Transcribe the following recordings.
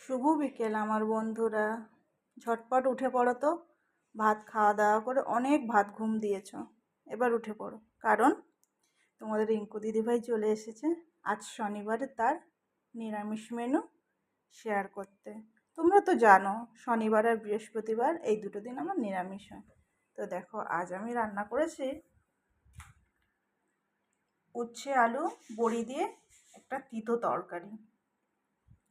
শুভ বিকেল আমার বন্ধুরা। ঝটপট উঠে পড়ো তো। ভাত খাওয়া দাওয়া করে অনেক ভাত ঘুম দিয়েছো, এবার উঠে পড়ো। কারণ তোমাদের রিঙ্কু দিদিভাই চলে এসেছে আজ শনিবারে তার নিরামিষ মেনু শেয়ার করতে। তোমরা তো জানো শনিবার আর বৃহস্পতিবার এই দুটো দিন আমার নিরামিষ হয়। তো দেখো আজ আমি রান্না করেছি উচ্ছে আলু বড়ি দিয়ে একটা তিতো তরকারি।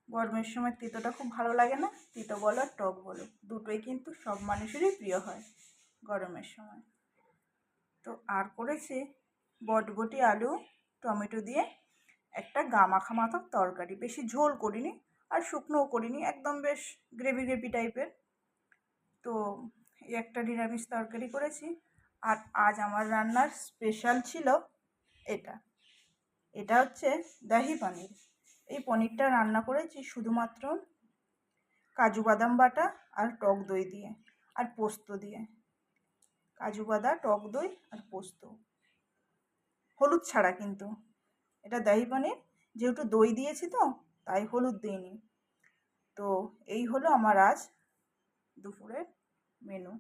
গরমের সময় তিতোটা খুব ভালো লাগে না? তিতো বলো আর টক বলো, দুটোই কিন্তু সব মানুষেরই প্রিয় হয় গরমের সময়। তো আর করেছি বটবটি আলু টমেটো দিয়ে একটা গা মাখা মাখা তরকারি, বেশি ঝোল করিনি আর শুকনোও করিনি, একদম বেশ গ্রেভি গ্রেভি টাইপের। তো এই একটা নিরামিষ তরকারি করেছি। আর আজ আমার রান্নার স্পেশাল ছিল এটা এটা হচ্ছে দহি পনির। এই পনিরটা রান্না করেছি শুধুমাত্র কাজু বাদাম বাটা আর টক দই দিয়ে আর পোস্ত দিয়ে। কাজু বাদাম, টক দই আর পোস্ত, হলুদ ছাড়া কিন্তু। এটা দহি পনির, যেহেতু দই দিয়েছি তো তাই হলুদ দিইনি। তো এই হলো আমার আজ দুপুরের মেনু।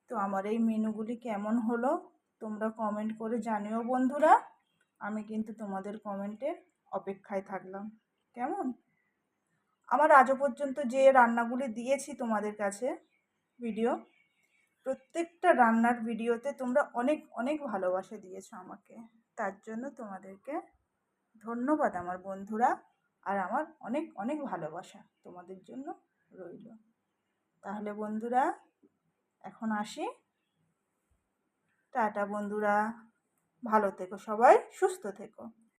তো আমার এই মেনুগুলি কেমন হলো তোমরা কমেন্ট করে জানিও বন্ধুরা। আমি কিন্তু তোমাদের কমেন্টের অপেক্ষায় থাকলাম। কেমন? আমার আজও পর্যন্ত যে রান্নাগুলি দিয়েছি তোমাদের কাছে ভিডিও, প্রত্যেকটা রান্নার ভিডিওতে তোমরা অনেক অনেক ভালোবাসা দিয়েছো আমাকে। তার জন্য তোমাদেরকে ধন্যবাদ আমার বন্ধুরা। আর আমার অনেক অনেক ভালোবাসা তোমাদের জন্য রইল। তাহলে বন্ধুরা এখন আসি। টাটা বন্ধুরা, ভালো থেকো, সবাই সুস্থ থেকো।